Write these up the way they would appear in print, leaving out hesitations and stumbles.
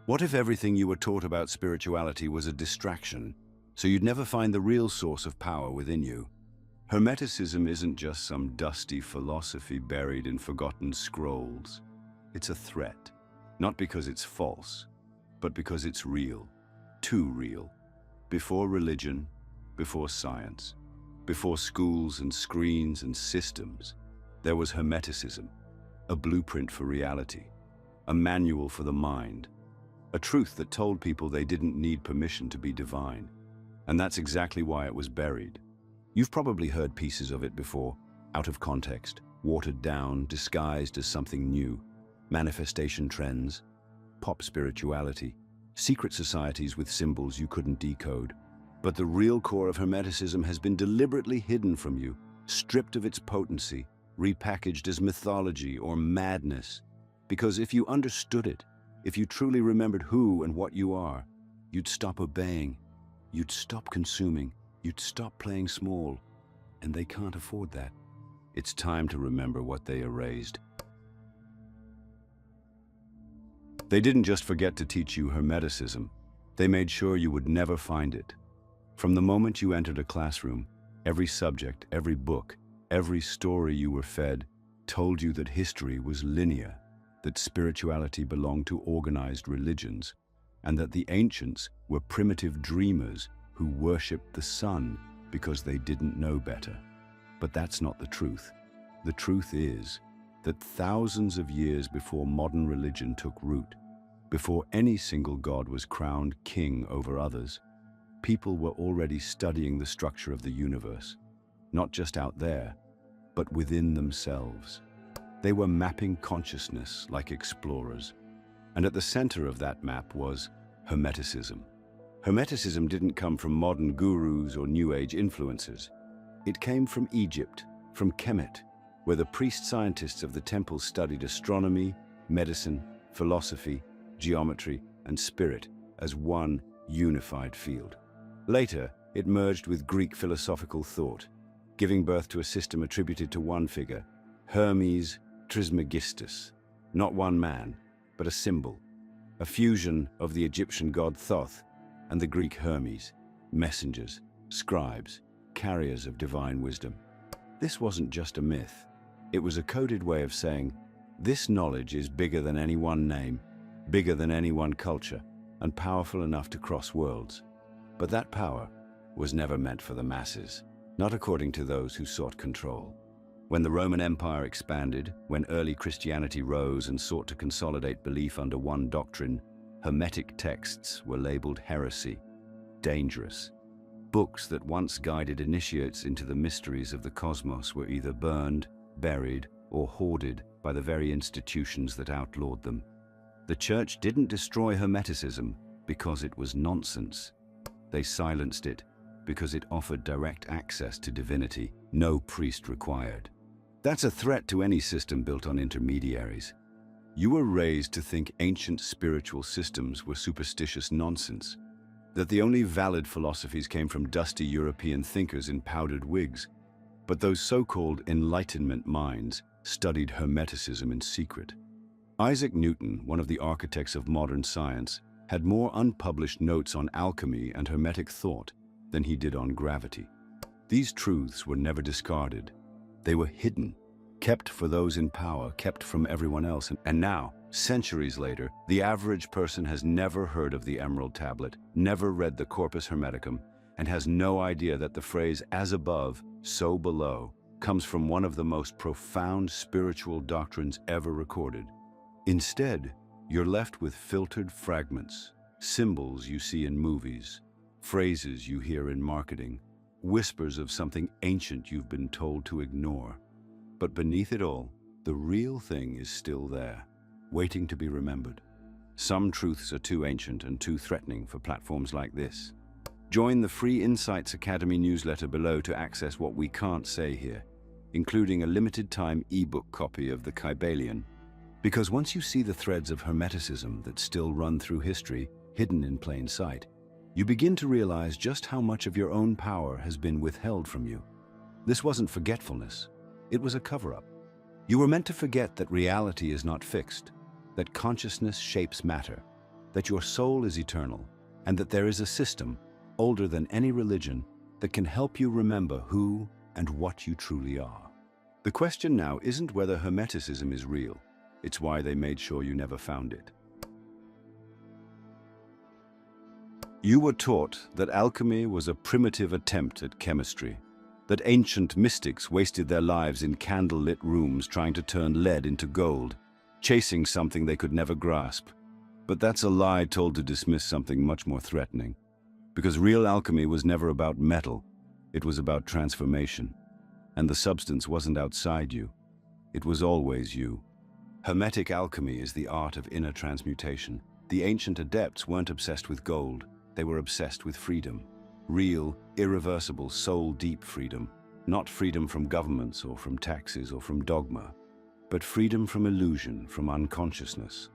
What if everything you were taught about spirituality was a distraction, so you'd never find the real source of power within you? Hermeticism isn't just some dusty philosophy buried in forgotten scrolls. It's a threat, not because it's false, but because it's real, too real. Before religion, before science, before schools and screens and systems, there was Hermeticism, a blueprint for reality, a manual for the mind, a truth that told people they didn't need permission to be divine. And that's exactly why it was buried. You've probably heard pieces of it before, out of context, watered down, disguised as something new. Manifestation trends, pop spirituality, secret societies with symbols you couldn't decode. But the real core of Hermeticism has been deliberately hidden from you, stripped of its potency, repackaged as mythology or madness. Because if you understood it, if you truly remembered who and what you are, you'd stop obeying, you'd stop consuming, you'd stop playing small. And they can't afford that. It's time to remember what they erased. They didn't just forget to teach you Hermeticism, they made sure you would never find it. From the moment you entered a classroom, every subject, every book, every story you were fed told you that history was linear, that spirituality belonged to organized religions, and that the ancients were primitive dreamers who worshipped the sun because they didn't know better. But that's not the truth. The truth is that thousands of years before modern religion took root, before any single god was crowned king over others, people were already studying the structure of the universe, not just out there, but within themselves. They were mapping consciousness like explorers, and at the center of that map was Hermeticism. Hermeticism didn't come from modern gurus or New Age influencers. It came from Egypt, from Kemet, where the priest-scientists of the temple studied astronomy, medicine, philosophy, geometry, and spirit as one unified field. Later, it merged with Greek philosophical thought, giving birth to a system attributed to one figure, Hermes Trismegistus. Not one man, but a symbol, a fusion of the Egyptian god Thoth and the Greek Hermes, messengers, scribes, carriers of divine wisdom. This wasn't just a myth. It was a coded way of saying, this knowledge is bigger than any one name, bigger than any one culture, and powerful enough to cross worlds. But that power was never meant for the masses, not according to those who sought control. When the Roman Empire expanded, when early Christianity rose and sought to consolidate belief under one doctrine, Hermetic texts were labeled heresy, dangerous. Books that once guided initiates into the mysteries of the cosmos were either burned, buried, or hoarded by the very institutions that outlawed them. The Church didn't destroy Hermeticism because it was nonsense. They silenced it because it offered direct access to divinity, no priest required. That's a threat to any system built on intermediaries. You were raised to think ancient spiritual systems were superstitious nonsense, that the only valid philosophies came from dusty European thinkers in powdered wigs. But those so-called Enlightenment minds studied Hermeticism in secret. Isaac Newton, one of the architects of modern science, had more unpublished notes on alchemy and Hermetic thought than he did on gravity. These truths were never discarded. They were hidden, kept for those in power, kept from everyone else. And now, centuries later, the average person has never heard of the Emerald Tablet, never read the Corpus Hermeticum, and has no idea that the phrase "as above, so below" comes from one of the most profound spiritual doctrines ever recorded. Instead, you're left with filtered fragments, symbols you see in movies, phrases you hear in marketing, whispers of something ancient you've been told to ignore. But beneath it all, the real thing is still there, waiting to be remembered. Some truths are too ancient and too threatening for platforms like this. Join the free Insights Academy newsletter below to access what we can't say here, including a limited-time ebook copy of the Kybalion. Because once you see the threads of Hermeticism that still run through history, hidden in plain sight, you begin to realize just how much of your own power has been withheld from you. This wasn't forgetfulness, it was a cover-up. You were meant to forget that reality is not fixed, that consciousness shapes matter, that your soul is eternal, and that there is a system, older than any religion, that can help you remember who and what you truly are. The question now isn't whether Hermeticism is real, it's why they made sure you never found it. You were taught that alchemy was a primitive attempt at chemistry, that ancient mystics wasted their lives in candlelit rooms trying to turn lead into gold, chasing something they could never grasp. But that's a lie told to dismiss something much more threatening. Because real alchemy was never about metal, it was about transformation. And the substance wasn't outside you, it was always you. Hermetic alchemy is the art of inner transmutation. The ancient adepts weren't obsessed with gold, they were obsessed with freedom. Real, irreversible, soul-deep freedom. Not freedom from governments or from taxes or from dogma, but freedom from illusion, from unconsciousness,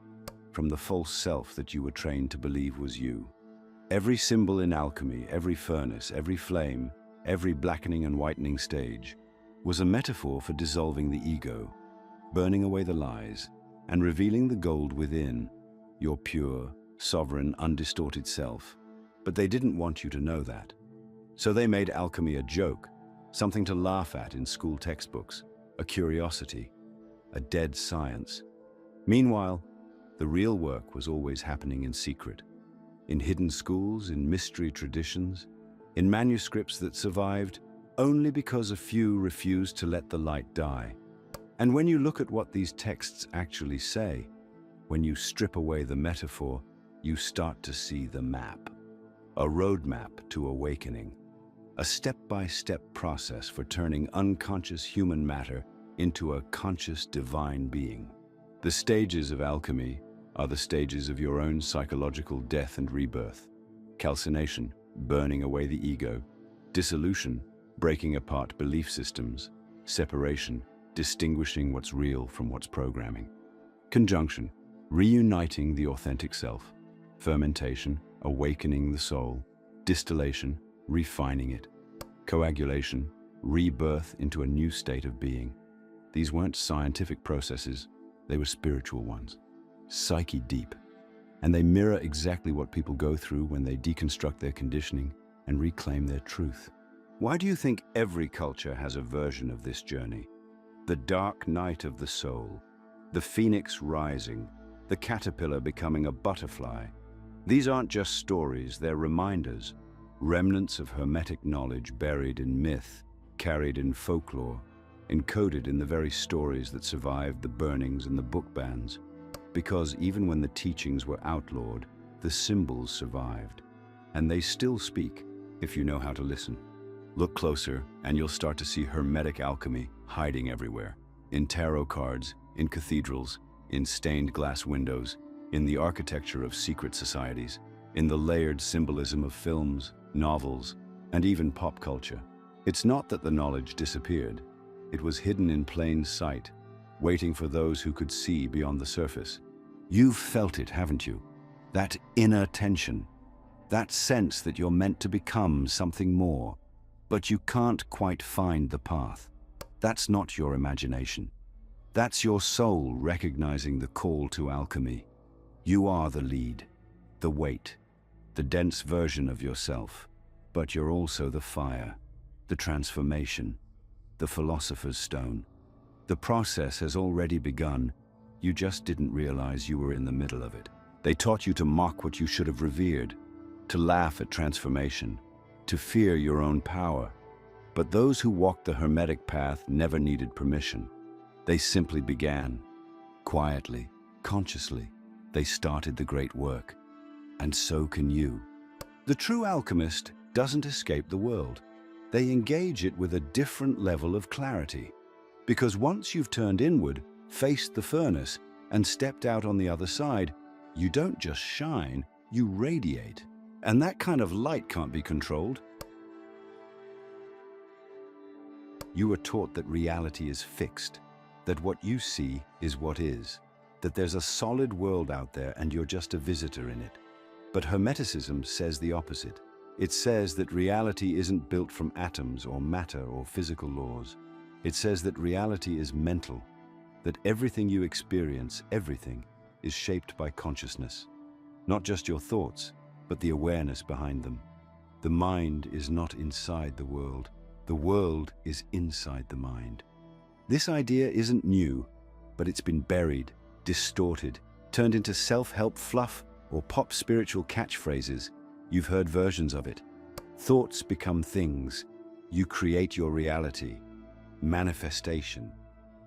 from the false self that you were trained to believe was you. Every symbol in alchemy, every furnace, every flame, every blackening and whitening stage, was a metaphor for dissolving the ego, burning away the lies, and revealing the gold within, your pure, sovereign, undistorted self. But they didn't want you to know that. So they made alchemy a joke, something to laugh at in school textbooks, a curiosity, a dead science. Meanwhile, the real work was always happening in secret, in hidden schools, in mystery traditions, in manuscripts that survived only because a few refused to let the light die. And when you look at what these texts actually say, when you strip away the metaphor, you start to see the map. A roadmap to awakening. A step-by-step process for turning unconscious human matter into a conscious divine being. The stages of alchemy are the stages of your own psychological death and rebirth. Calcination, burning away the ego. Dissolution, breaking apart belief systems. Separation, distinguishing what's real from what's programming. Conjunction, reuniting the authentic self. Fermentation, awakening the soul. Distillation, refining it. Coagulation, rebirth into a new state of being. These weren't scientific processes, they were spiritual ones. Psyche deep. And they mirror exactly what people go through when they deconstruct their conditioning and reclaim their truth. Why do you think every culture has a version of this journey? The dark night of the soul, the phoenix rising, the caterpillar becoming a butterfly. These aren't just stories, they're reminders, remnants of hermetic knowledge buried in myth, carried in folklore, encoded in the very stories that survived the burnings and the book bans. Because even when the teachings were outlawed, the symbols survived. And they still speak, if you know how to listen. Look closer, and you'll start to see hermetic alchemy hiding everywhere. In tarot cards, in cathedrals, in stained glass windows, in the architecture of secret societies, in the layered symbolism of films, novels, and even pop culture. It's not that the knowledge disappeared. It was hidden in plain sight, waiting for those who could see beyond the surface. You've felt it, haven't you? That inner tension, that sense that you're meant to become something more, but you can't quite find the path. That's not your imagination. That's your soul recognizing the call to alchemy. You are the lead, the weight, the dense version of yourself, but you're also the fire, the transformation, the philosopher's stone. The process has already begun. You just didn't realize you were in the middle of it. They taught you to mock what you should have revered, to laugh at transformation, to fear your own power. But those who walked the hermetic path never needed permission. They simply began. Quietly, consciously, they started the great work. And so can you. The true alchemist doesn't escape the world. They engage it with a different level of clarity. Because once you've turned inward, faced the furnace, and stepped out on the other side, you don't just shine, you radiate. And that kind of light can't be controlled. You were taught that reality is fixed, that what you see is what is, that there's a solid world out there and you're just a visitor in it. But Hermeticism says the opposite. It says that reality isn't built from atoms or matter or physical laws. It says that reality is mental, that everything you experience, everything, is shaped by consciousness. Not just your thoughts, but the awareness behind them. The mind is not inside the world. The world is inside the mind. This idea isn't new, but it's been buried, distorted, turned into self-help fluff or pop spiritual catchphrases. You've heard versions of it. Thoughts become things. You create your reality. Manifestation.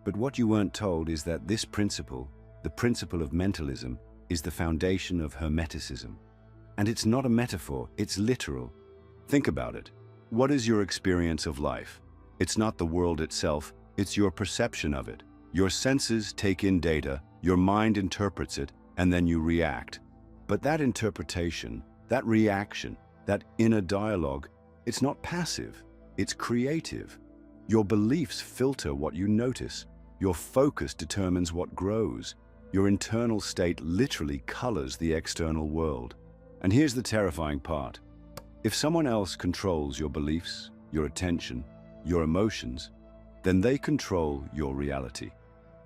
But what you weren't told is that this principle, the principle of mentalism, is the foundation of Hermeticism. And it's not a metaphor, it's literal. Think about it. What is your experience of life? It's not the world itself, it's your perception of it. Your senses take in data, your mind interprets it, and then you react. But that interpretation, that reaction, that inner dialogue, it's not passive, it's creative. Your beliefs filter what you notice. Your focus determines what grows. Your internal state literally colors the external world. And here's the terrifying part. If someone else controls your beliefs, your attention, your emotions, then they control your reality.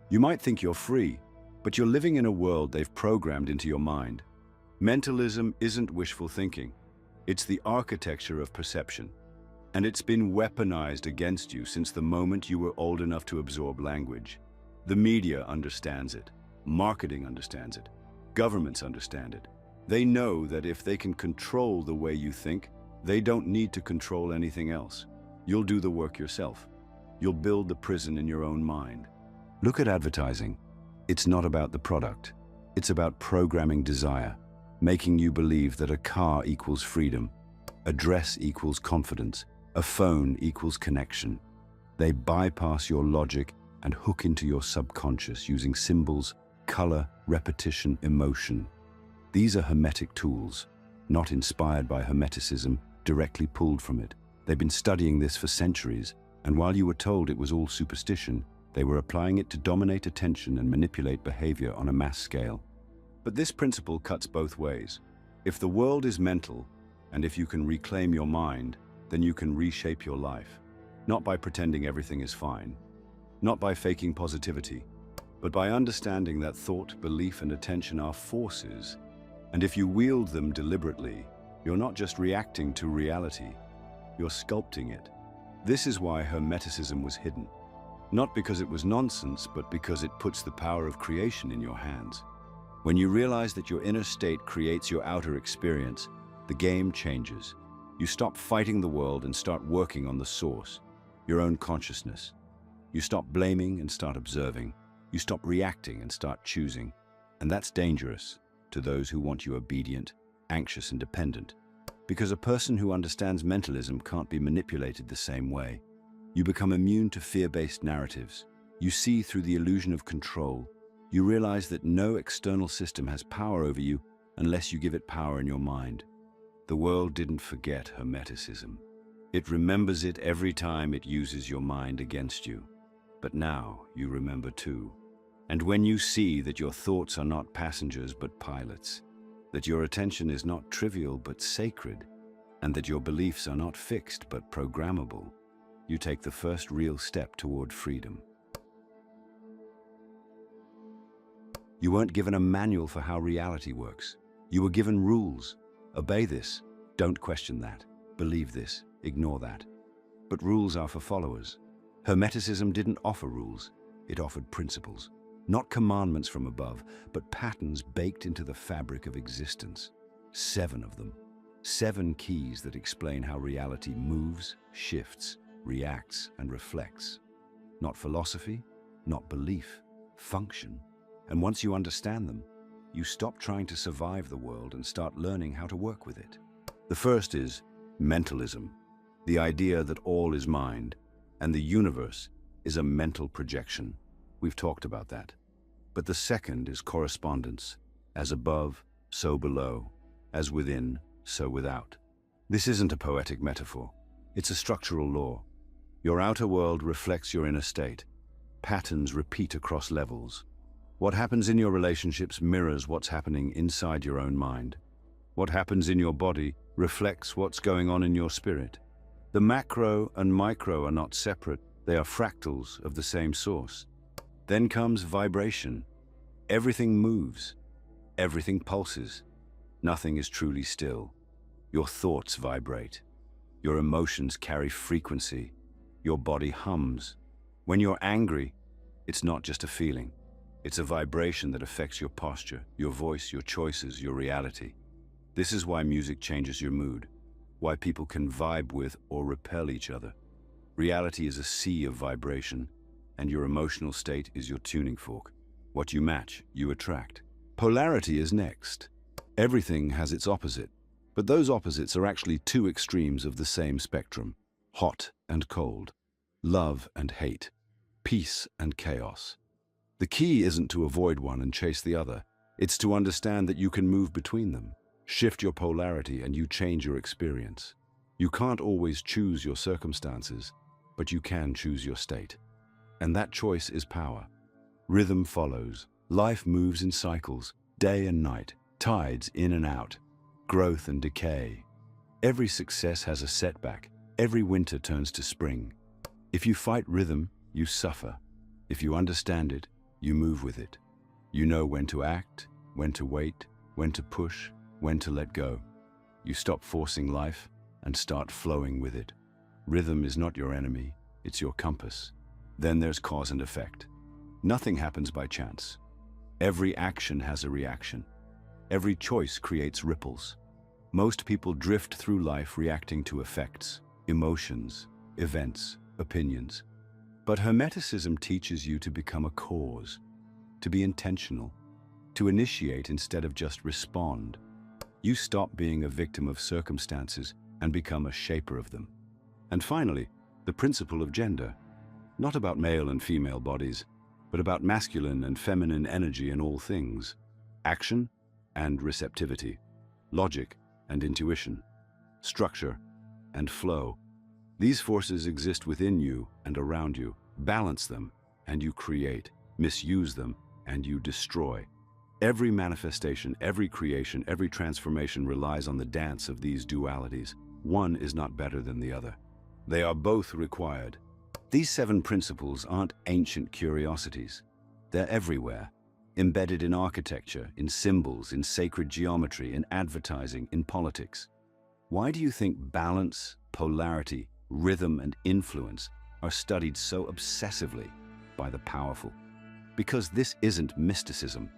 You might think you're free, but you're living in a world they've programmed into your mind. Mentalism isn't wishful thinking. It's the architecture of perception. And it's been weaponized against you since the moment you were old enough to absorb language. The media understands it. Marketing understands it. Governments understand it. They know that if they can control the way you think, they don't need to control anything else. You'll do the work yourself. You'll build the prison in your own mind. Look at advertising. It's not about the product. It's about programming desire, making you believe that a car equals freedom, a dress equals confidence, a phone equals connection. They bypass your logic and hook into your subconscious using symbols, color, repetition, emotion. These are Hermetic tools, not inspired by Hermeticism, directly pulled from it. They've been studying this for centuries, and while you were told it was all superstition, they were applying it to dominate attention and manipulate behavior on a mass scale. But this principle cuts both ways. If the world is mental, and if you can reclaim your mind, then you can reshape your life. Not by pretending everything is fine, not by faking positivity, but by understanding that thought, belief, and attention are forces. And if you wield them deliberately, you're not just reacting to reality, you're sculpting it. This is why Hermeticism was hidden. Not because it was nonsense, but because it puts the power of creation in your hands. When you realize that your inner state creates your outer experience, the game changes. You stop fighting the world and start working on the source, your own consciousness. You stop blaming and start observing. You stop reacting and start choosing. And that's dangerous to those who want you obedient, anxious, and dependent. Because a person who understands mentalism can't be manipulated the same way. You become immune to fear-based narratives. You see through the illusion of control. You realize that no external system has power over you unless you give it power in your mind. The world didn't forget Hermeticism. It remembers it every time it uses your mind against you. But now you remember too. And when you see that your thoughts are not passengers but pilots, that your attention is not trivial but sacred, and that your beliefs are not fixed but programmable, you take the first real step toward freedom. You weren't given a manual for how reality works. You were given rules. Obey this. Don't question that. Believe this. Ignore that. But rules are for followers. Hermeticism didn't offer rules. It offered principles. Not commandments from above, but patterns baked into the fabric of existence. 7 of them. 7 keys that explain how reality moves, shifts, reacts, and reflects. Not philosophy, not belief, function. And once you understand them, you stop trying to survive the world and start learning how to work with it. The first is mentalism, the idea that all is mind, and the universe is a mental projection. We've talked about that. But the second is correspondence, as above, so below, as within, so without. This isn't a poetic metaphor. It's a structural law. Your outer world reflects your inner state. Patterns repeat across levels. What happens in your relationships mirrors what's happening inside your own mind. What happens in your body reflects what's going on in your spirit. The macro and micro are not separate, they are fractals of the same source. Then comes vibration. Everything moves. Everything pulses. Nothing is truly still. Your thoughts vibrate. Your emotions carry frequency. Your body hums. When you're angry, it's not just a feeling. It's a vibration that affects your posture, your voice, your choices, your reality. This is why music changes your mood, why people can vibe with or repel each other. Reality is a sea of vibration, and your emotional state is your tuning fork. What you match, you attract. Polarity is next. Everything has its opposite, but those opposites are actually two extremes of the same spectrum: hot and cold, love and hate, peace and chaos. The key isn't to avoid one and chase the other. It's to understand that you can move between them. Shift your polarity and you change your experience. You can't always choose your circumstances, but you can choose your state. And that choice is power. Rhythm follows. Life moves in cycles, day and night, tides in and out, growth and decay. Every success has a setback. Every winter turns to spring. If you fight rhythm, you suffer. If you understand it, you move with it. You know when to act, when to wait, when to push, when to let go. You stop forcing life and start flowing with it. Rhythm is not your enemy, it's your compass. Then there's cause and effect. Nothing happens by chance. Every action has a reaction. Every choice creates ripples. Most people drift through life reacting to effects, emotions, events, opinions. But Hermeticism teaches you to become a cause, to be intentional, to initiate instead of just respond. You stop being a victim of circumstances and become a shaper of them. And finally, the principle of gender. Not about male and female bodies, but about masculine and feminine energy in all things. Action and receptivity. Logic and intuition. Structure and flow. These forces exist within you and around you. Balance them and you create. Misuse them and you destroy. Every manifestation, every creation, every transformation relies on the dance of these dualities. One is not better than the other. They are both required. These 7 principles aren't ancient curiosities. They're everywhere, embedded in architecture, in symbols, in sacred geometry, in advertising, in politics. Why do you think balance, polarity, rhythm, and influence are studied so obsessively by the powerful? Because this isn't mysticism.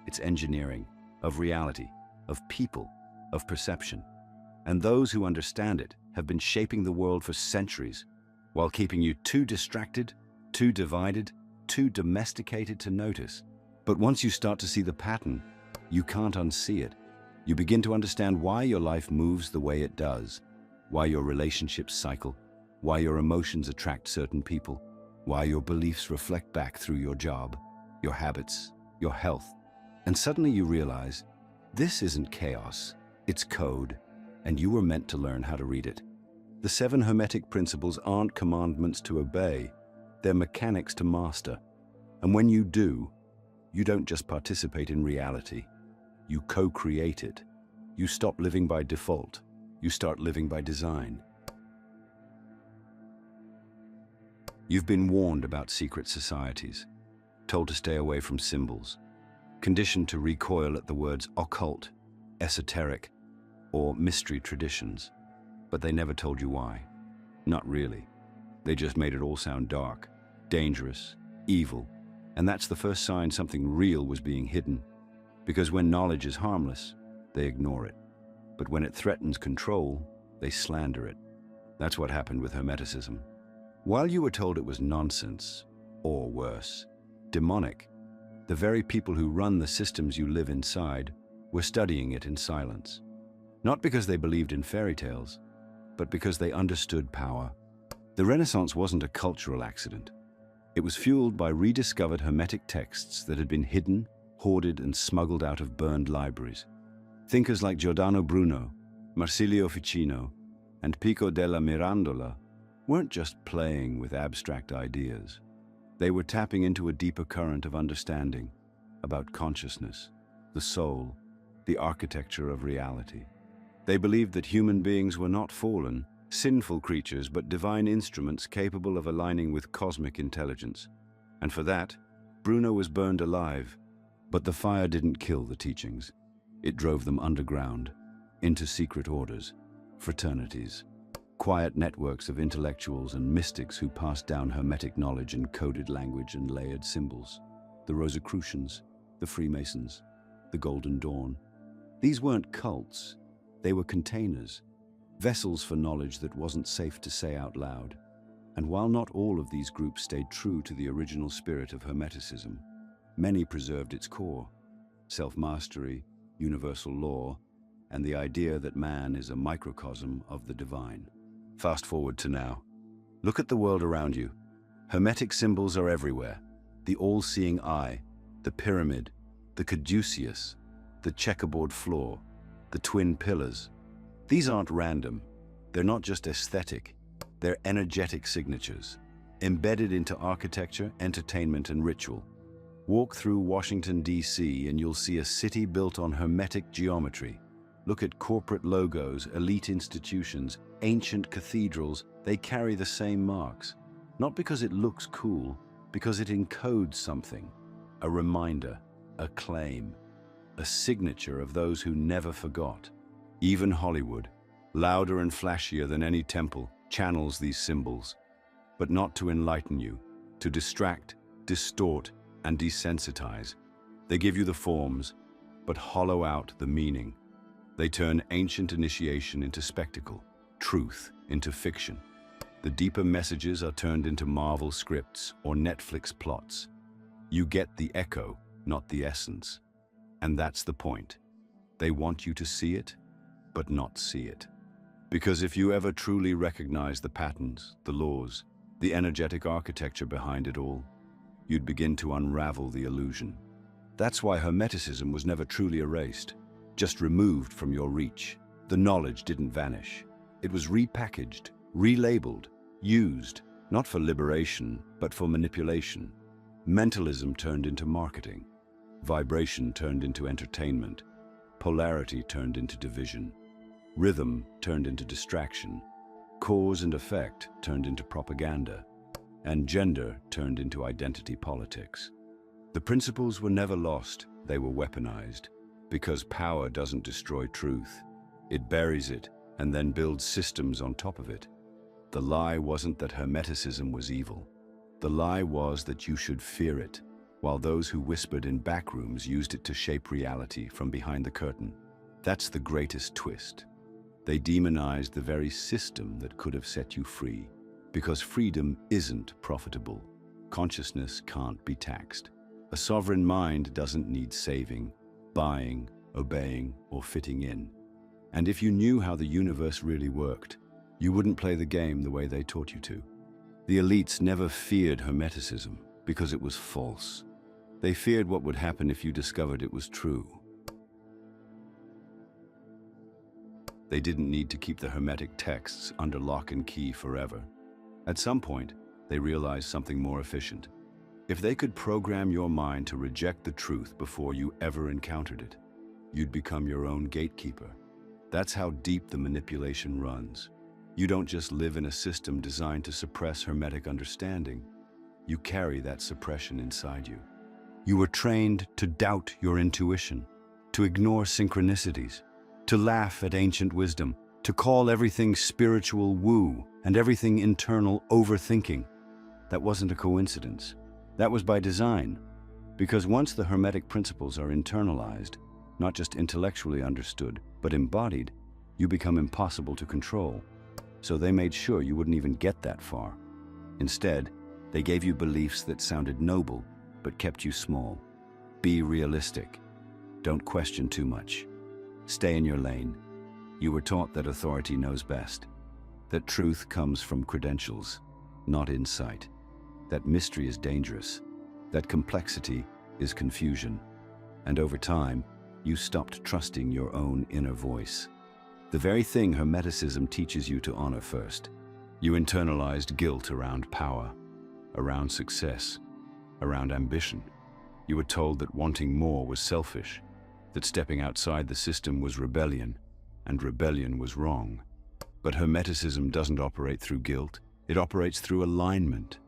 It's engineering of reality, of people, of perception. And those who understand it have been shaping the world for centuries while keeping you too distracted, too divided, too domesticated to notice. But once you start to see the pattern, you can't unsee it. You begin to understand why your life moves the way it does, why your relationships cycle, why your emotions attract certain people, why your beliefs reflect back through your job, your habits, your health. And suddenly you realize, this isn't chaos, it's code, and you were meant to learn how to read it. The 7 Hermetic principles aren't commandments to obey, they're mechanics to master. And when you do, you don't just participate in reality, you co-create it. You stop living by default, you start living by design. You've been warned about secret societies, told to stay away from symbols, conditioned to recoil at the words occult, esoteric, or mystery traditions. But they never told you why. Not really. They just made it all sound dark, dangerous, evil, and that's the first sign something real was being hidden. Because when knowledge is harmless, they ignore it. But when it threatens control, they slander it. That's what happened with Hermeticism. While you were told it was nonsense, or worse, demonic, the very people who run the systems you live inside were studying it in silence. Not because they believed in fairy tales, but because they understood power. The Renaissance wasn't a cultural accident. It was fueled by rediscovered Hermetic texts that had been hidden, hoarded, and smuggled out of burned libraries. Thinkers like Giordano Bruno, Marsilio Ficino, and Pico della Mirandola weren't just playing with abstract ideas. They were tapping into a deeper current of understanding about consciousness, the soul, the architecture of reality. They believed that human beings were not fallen, sinful creatures, but divine instruments capable of aligning with cosmic intelligence. And for that, Bruno was burned alive. But the fire didn't kill the teachings. It drove them underground, into secret orders, fraternities, quiet networks of intellectuals and mystics who passed down Hermetic knowledge in coded language and layered symbols. The Rosicrucians, the Freemasons, the Golden Dawn. These weren't cults, they were containers, vessels for knowledge that wasn't safe to say out loud. And while not all of these groups stayed true to the original spirit of Hermeticism, many preserved its core: self-mastery, universal law, and the idea that man is a microcosm of the divine. Fast forward to now. Look at the world around you. Hermetic symbols are everywhere. The all-seeing eye, the pyramid, the caduceus, the checkerboard floor, the twin pillars. These aren't random. They're not just aesthetic. They're energetic signatures, embedded into architecture, entertainment, and ritual. Walk through Washington, D.C., and you'll see a city built on Hermetic geometry. Look at corporate logos, elite institutions, ancient cathedrals. They carry the same marks. Not because it looks cool, because it encodes something. A reminder, a claim, a signature of those who never forgot. Even Hollywood, louder and flashier than any temple, channels these symbols. But not to enlighten you, to distract, distort, and desensitize. They give you the forms, but hollow out the meaning. They turn ancient initiation into spectacle, truth into fiction. The deeper messages are turned into Marvel scripts or Netflix plots. You get the echo, not the essence. And that's the point. They want you to see it, but not see it. Because if you ever truly recognize the patterns, the laws, the energetic architecture behind it all, you'd begin to unravel the illusion. That's why Hermeticism was never truly erased, just removed from your reach. The knowledge didn't vanish. It was repackaged, relabeled, used, not for liberation, but for manipulation. Mentalism turned into marketing. Vibration turned into entertainment. Polarity turned into division. Rhythm turned into distraction. Cause and effect turned into propaganda. And gender turned into identity politics. The principles were never lost, they were weaponized. Because power doesn't destroy truth. It buries it and then builds systems on top of it. The lie wasn't that Hermeticism was evil. The lie was that you should fear it, while those who whispered in backrooms used it to shape reality from behind the curtain. That's the greatest twist. They demonized the very system that could have set you free, because freedom isn't profitable. Consciousness can't be taxed. A sovereign mind doesn't need saving, buying, obeying, or fitting in. And if you knew how the universe really worked, you wouldn't play the game the way they taught you to. The elites never feared Hermeticism because it was false. They feared what would happen if you discovered it was true. They didn't need to keep the Hermetic texts under lock and key forever. At some point, they realized something more efficient. If they could program your mind to reject the truth before you ever encountered it, you'd become your own gatekeeper. That's how deep the manipulation runs. You don't just live in a system designed to suppress Hermetic understanding. You carry that suppression inside you. You were trained to doubt your intuition, to ignore synchronicities, to laugh at ancient wisdom, to call everything spiritual woo and everything internal overthinking. That wasn't a coincidence. That was by design. Because once the Hermetic principles are internalized, not just intellectually understood, but embodied, you become impossible to control. So they made sure you wouldn't even get that far. Instead, they gave you beliefs that sounded noble, but kept you small. Be realistic. Don't question too much. Stay in your lane. You were taught that authority knows best, that truth comes from credentials, not insight, that mystery is dangerous, that complexity is confusion. And over time, you stopped trusting your own inner voice. The very thing Hermeticism teaches you to honor first. You internalized guilt around power, around success, around ambition. You were told that wanting more was selfish, that stepping outside the system was rebellion, and rebellion was wrong. But Hermeticism doesn't operate through guilt, it operates through alignment.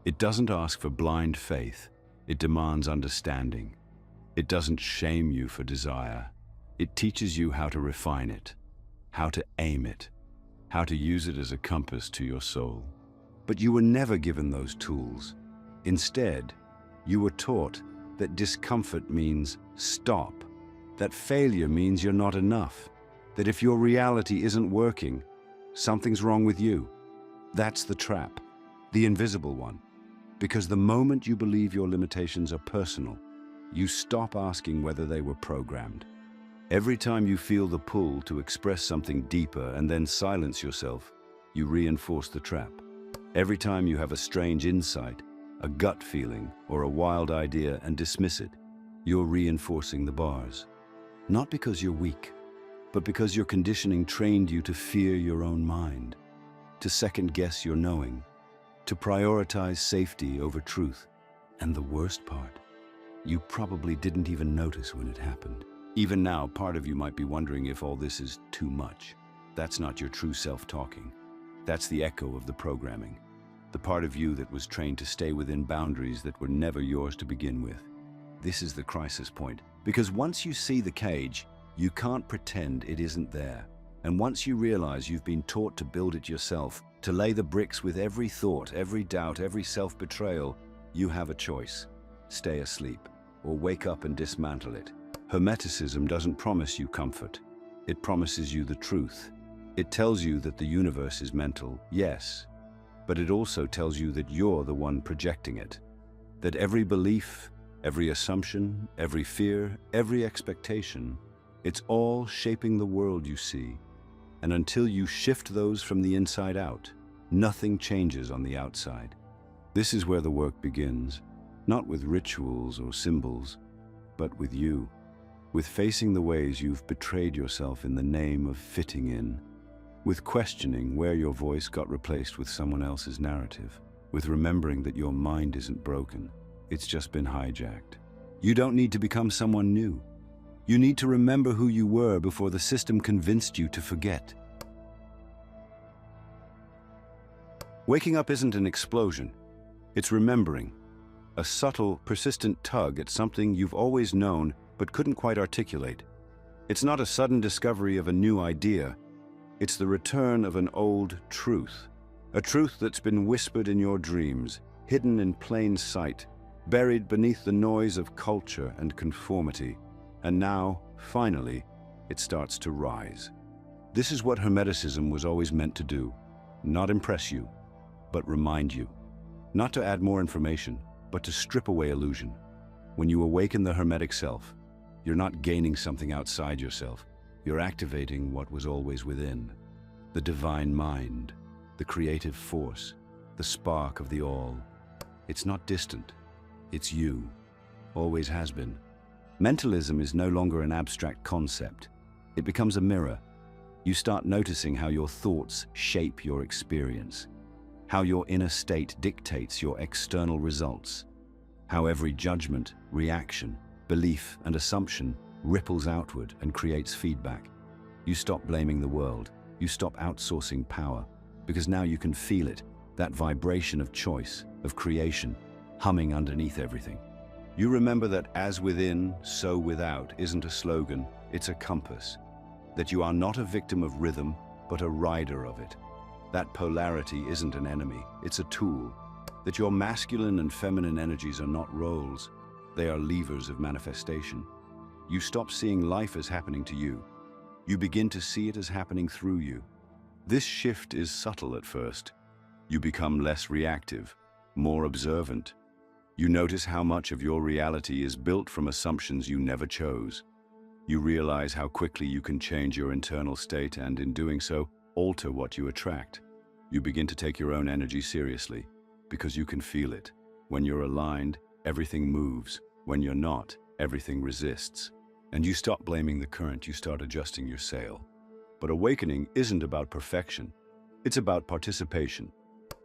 It doesn't ask for blind faith, it demands understanding. It doesn't shame you for desire, It teaches you how to refine it, how to aim it, how to use it as a compass to your soul. But you were never given those tools. Instead, you were taught that discomfort means stop, that failure means you're not enough, that if your reality isn't working, something's wrong with you. That's the trap, the invisible one. Because the moment you believe your limitations are personal, you stop asking whether they were programmed. Every time you feel the pull to express something deeper and then silence yourself, you reinforce the trap. Every time you have a strange insight, a gut feeling, or a wild idea and dismiss it, you're reinforcing the bars. Not because you're weak, but because your conditioning trained you to fear your own mind, to second-guess your knowing, to prioritize safety over truth. And the worst part, you probably didn't even notice when it happened. Even now, part of you might be wondering if all this is too much. That's not your true self talking. That's the echo of the programming. The part of you that was trained to stay within boundaries that were never yours to begin with. This is the crisis point, because once you see the cage, you can't pretend it isn't there. And once you realize you've been taught to build it yourself, to lay the bricks with every thought, every doubt, every self-betrayal, you have a choice. Stay asleep, or wake up and dismantle it. Hermeticism doesn't promise you comfort. It promises you the truth. It tells you that the universe is mental, yes, but it also tells you that you're the one projecting it. That every belief, every assumption, every fear, every expectation, it's all shaping the world you see. And until you shift those from the inside out, nothing changes on the outside. This is where the work begins, not with rituals or symbols, but with you, with facing the ways you've betrayed yourself in the name of fitting in, with questioning where your voice got replaced with someone else's narrative, with remembering that your mind isn't broken, it's just been hijacked. You don't need to become someone new. You need to remember who you were before the system convinced you to forget. Waking up isn't an explosion. It's remembering. A subtle, persistent tug at something you've always known but couldn't quite articulate. It's not a sudden discovery of a new idea. It's the return of an old truth. A truth that's been whispered in your dreams, hidden in plain sight, buried beneath the noise of culture and conformity. And now, finally, it starts to rise. This is what Hermeticism was always meant to do. Not impress you, but remind you. Not to add more information, but to strip away illusion. When you awaken the Hermetic self, you're not gaining something outside yourself. You're activating what was always within. The divine mind, the creative force, the spark of the all. It's not distant. It's you. Always has been. Mentalism is no longer an abstract concept. It becomes a mirror. You start noticing how your thoughts shape your experience, how your inner state dictates your external results, how every judgment, reaction, belief, and assumption ripples outward and creates feedback. You stop blaming the world. You stop outsourcing power, because now you can feel it, that vibration of choice, of creation, humming underneath everything. You remember that as within, so without isn't a slogan, it's a compass. That you are not a victim of rhythm, but a rider of it. That polarity isn't an enemy, it's a tool. That your masculine and feminine energies are not roles, they are levers of manifestation. You stop seeing life as happening to you. You begin to see it as happening through you. This shift is subtle at first. You become less reactive, more observant. You notice how much of your reality is built from assumptions you never chose. You realize how quickly you can change your internal state and, in doing so, alter what you attract. You begin to take your own energy seriously, because you can feel it. When you're aligned, everything moves. When you're not, everything resists. And you stop blaming the current, you start adjusting your sail. But awakening isn't about perfection. It's about participation.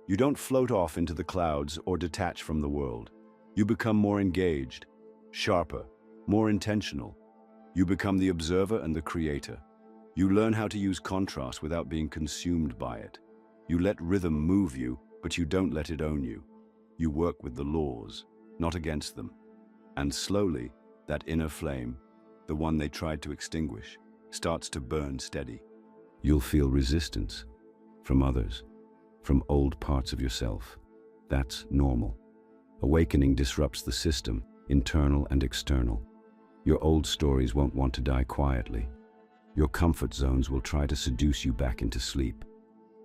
You don't float off into the clouds or detach from the world. You become more engaged, sharper, more intentional. You become the observer and the creator. You learn how to use contrast without being consumed by it. You let rhythm move you, but you don't let it own you. You work with the laws, not against them. And slowly, that inner flame, the one they tried to extinguish, starts to burn steady. You'll feel resistance from others, from old parts of yourself. That's normal. Awakening disrupts the system, internal and external. Your old stories won't want to die quietly. Your comfort zones will try to seduce you back into sleep.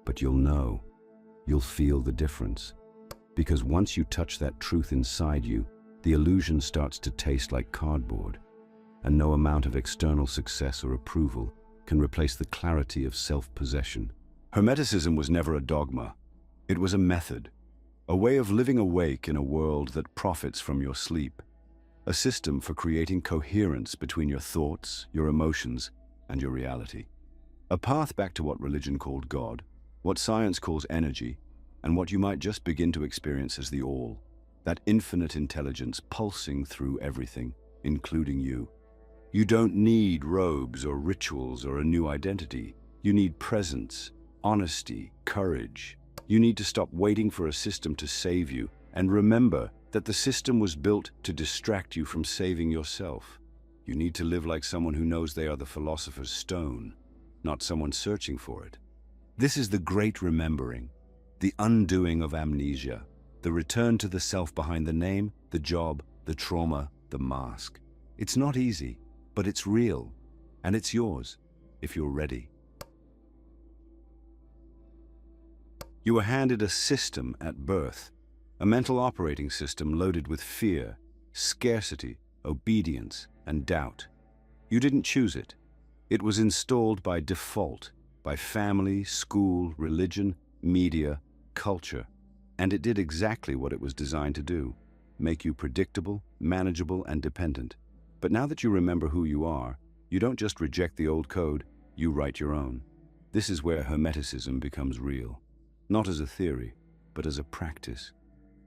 But you'll know, you'll feel the difference. Because once you touch that truth inside you, the illusion starts to taste like cardboard, and no amount of external success or approval can replace the clarity of self-possession. Hermeticism was never a dogma. It was a method, a way of living awake in a world that profits from your sleep, a system for creating coherence between your thoughts, your emotions, and your reality. A path back to what religion called God, what science calls energy, and what you might just begin to experience as the all, that infinite intelligence pulsing through everything, including you. You don't need robes or rituals or a new identity. You need presence, honesty, courage. You need to stop waiting for a system to save you and remember that the system was built to distract you from saving yourself. You need to live like someone who knows they are the philosopher's stone, not someone searching for it. This is the great remembering, the undoing of amnesia, the return to the self behind the name, the job, the trauma, the mask. It's not easy, but it's real, and it's yours, if you're ready. You were handed a system at birth, a mental operating system loaded with fear, scarcity, obedience, and doubt. You didn't choose it. It was installed by default, by family, school, religion, media, culture, and it did exactly what it was designed to do, make you predictable, manageable, and dependent. But now that you remember who you are, you don't just reject the old code, you write your own. This is where Hermeticism becomes real, not as a theory, but as a practice.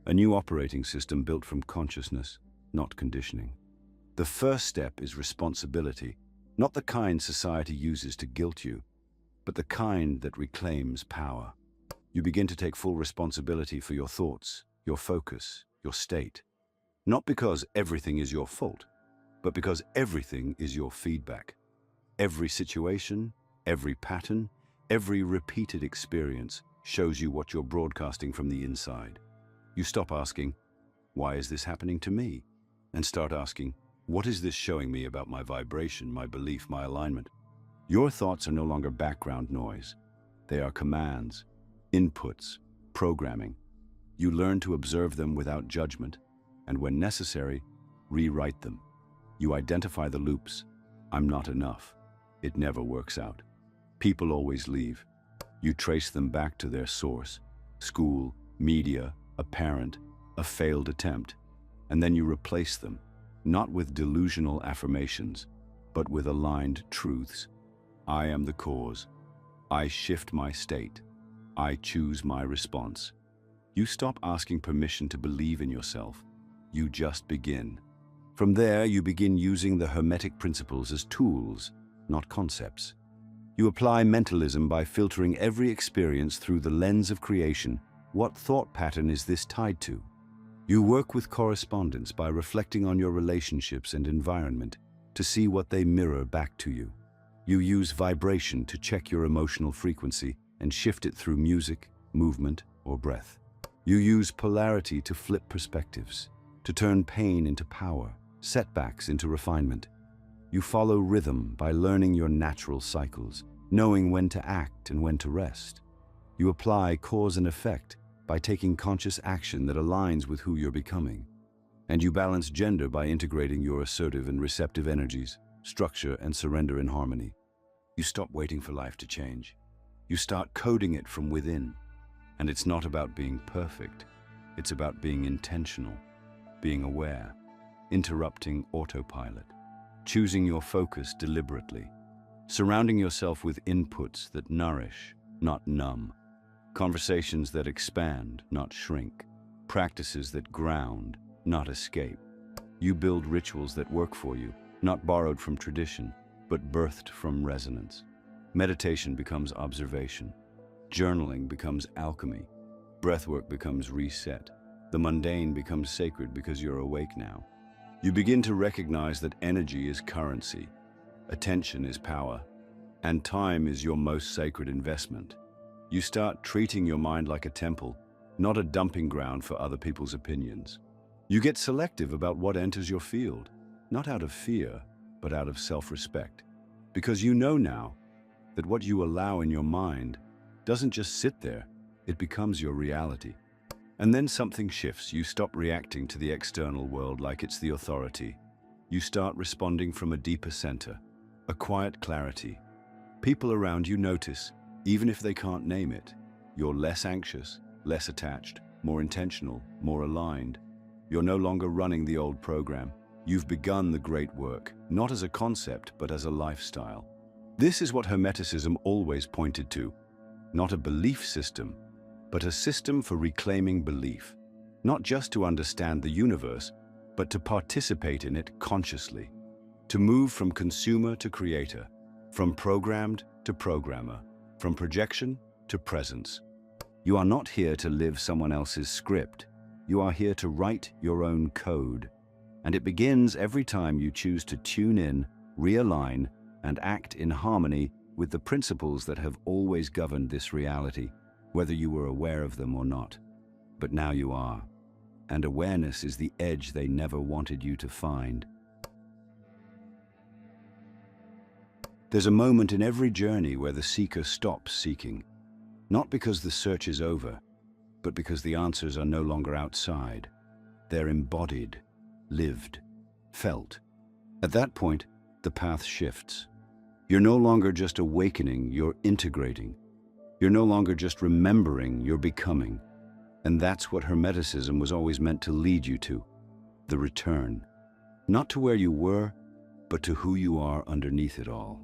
A new operating system built from consciousness, not conditioning. The first step is responsibility, not the kind society uses to guilt you, but the kind that reclaims power. You begin to take full responsibility for your thoughts, your focus, your state. Not because everything is your fault, but because everything is your feedback. Every situation, every pattern, every repeated experience shows you what you're broadcasting from the inside. You stop asking, "Why is this happening to me?" and start asking, "What is this showing me about my vibration, my belief, my alignment?" Your thoughts are no longer background noise. They are commands, inputs, programming. You learn to observe them without judgment, and when necessary, rewrite them. You identify the loops. I'm not enough. It never works out. People always leave. You trace them back to their source, school, media, a parent, a failed attempt, and then you replace them, not with delusional affirmations, but with aligned truths. I am the cause. I shift my state. I choose my response. You stop asking permission to believe in yourself. You just begin. From there, you begin using the Hermetic principles as tools, not concepts. You apply mentalism by filtering every experience through the lens of creation. What thought pattern is this tied to? You work with correspondence by reflecting on your relationships and environment to see what they mirror back to you. You use vibration to check your emotional frequency and shift it through music, movement, or breath. You use polarity to flip perspectives, to turn pain into power, setbacks into refinement. You follow rhythm by learning your natural cycles, knowing when to act and when to rest. You apply cause and effect by taking conscious action that aligns with who you're becoming. And you balance gender by integrating your assertive and receptive energies, structure and surrender in harmony. You stop waiting for life to change. You start coding it from within. And it's not about being perfect. It's about being intentional, being aware, interrupting autopilot, choosing your focus deliberately, surrounding yourself with inputs that nourish, not numb, conversations that expand, not shrink, practices that ground, not escape. You build rituals that work for you, not borrowed from tradition, but birthed from resonance. Meditation becomes observation. Journaling becomes alchemy. Breathwork becomes reset. The mundane becomes sacred because you're awake now. You begin to recognize that energy is currency, attention is power, and time is your most sacred investment. You start treating your mind like a temple, not a dumping ground for other people's opinions. You get selective about what enters your field, not out of fear, but out of self-respect. Because you know now that what you allow in your mind doesn't just sit there, it becomes your reality. And then something shifts. You stop reacting to the external world like it's the authority. You start responding from a deeper center, a quiet clarity. People around you notice, even if they can't name it. You're less anxious, less attached, more intentional, more aligned. You're no longer running the old program. You've begun the great work, not as a concept, but as a lifestyle. This is what Hermeticism always pointed to. Not a belief system, but a system for reclaiming belief. Not just to understand the universe, but to participate in it consciously. To move from consumer to creator, from programmed to programmer, from projection to presence. You are not here to live someone else's script. You are here to write your own code. And it begins every time you choose to tune in, realign, and act in harmony with the principles that have always governed this reality, whether you were aware of them or not. But now you are. And awareness is the edge they never wanted you to find. There's a moment in every journey where the seeker stops seeking, not because the search is over, but because the answers are no longer outside. They're embodied, lived, felt. At that point, the path shifts. You're no longer just awakening, you're integrating. You're no longer just remembering, you're becoming. And that's what Hermeticism was always meant to lead you to. The return. Not to where you were, but to who you are underneath it all.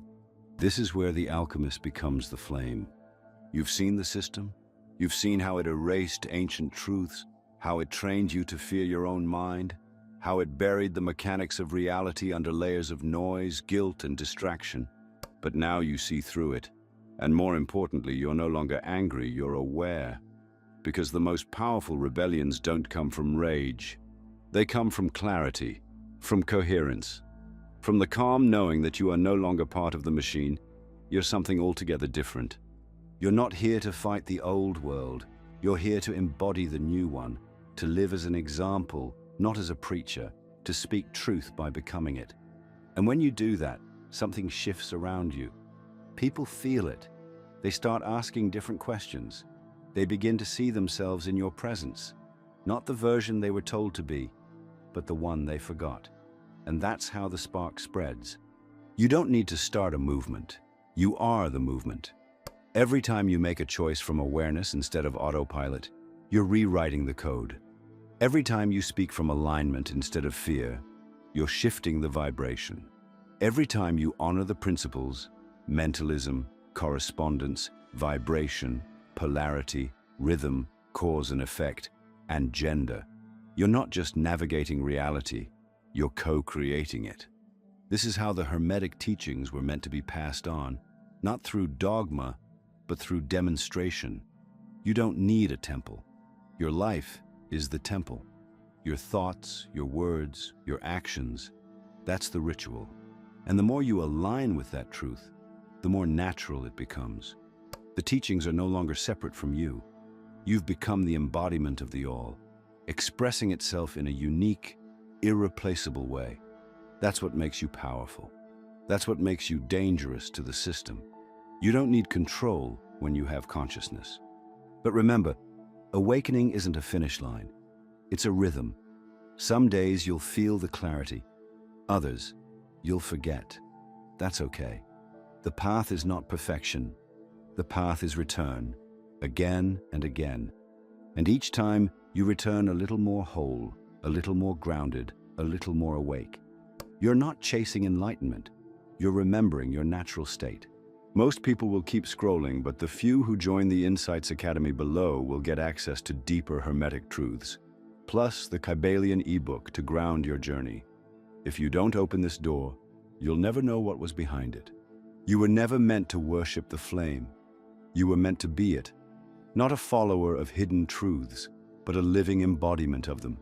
This is where the alchemist becomes the flame. You've seen the system. You've seen how it erased ancient truths, how it trained you to fear your own mind, how it buried the mechanics of reality under layers of noise, guilt, and distraction. But now you see through it. And more importantly, you're no longer angry, you're aware. Because the most powerful rebellions don't come from rage. They come from clarity, from coherence, from the calm knowing that you are no longer part of the machine. You're something altogether different. You're not here to fight the old world. You're here to embody the new one, to live as an example, not as a preacher, to speak truth by becoming it. And when you do that, something shifts around you. People feel it. They start asking different questions. They begin to see themselves in your presence, not the version they were told to be, but the one they forgot. And that's how the spark spreads. You don't need to start a movement. You are the movement. Every time you make a choice from awareness instead of autopilot, you're rewriting the code. Every time you speak from alignment instead of fear, you're shifting the vibration. Every time you honor the principles, mentalism, correspondence, vibration, polarity, rhythm, cause and effect, and gender, you're not just navigating reality, you're co-creating it. This is how the Hermetic teachings were meant to be passed on, not through dogma, but through demonstration. You don't need a temple. Your life is the temple. Your thoughts, your words, your actions, that's the ritual. And the more you align with that truth, the more natural it becomes. The teachings are no longer separate from you. You've become the embodiment of the all, expressing itself in a unique, irreplaceable way. That's what makes you powerful. That's what makes you dangerous to the system. You don't need control when you have consciousness. But remember, awakening isn't a finish line. It's a rhythm. Some days you'll feel the clarity. Others, you'll forget. That's okay. The path is not perfection. The path is return, again and again. And each time you return a little more whole, a little more grounded, a little more awake. You're not chasing enlightenment. You're remembering your natural state. Most people will keep scrolling, but the few who join the Insights Academy below will get access to deeper Hermetic truths, plus the Kybalion ebook to ground your journey. If you don't open this door, you'll never know what was behind it. You were never meant to worship the flame. You were meant to be it, not a follower of hidden truths, but a living embodiment of them.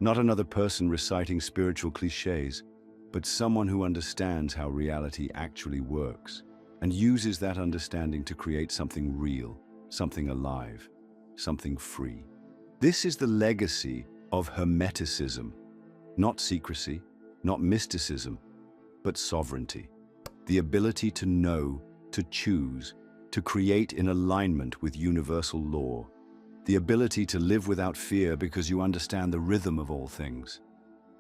Not another person reciting spiritual cliches, but someone who understands how reality actually works and uses that understanding to create something real, something alive, something free. This is the legacy of Hermeticism, not secrecy, not mysticism, but sovereignty. The ability to know, to choose, to create in alignment with universal law. The ability to live without fear because you understand the rhythm of all things.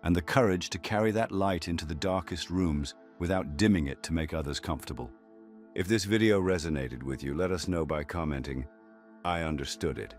And the courage to carry that light into the darkest rooms without dimming it to make others comfortable. If this video resonated with you, let us know by commenting, "I understood it."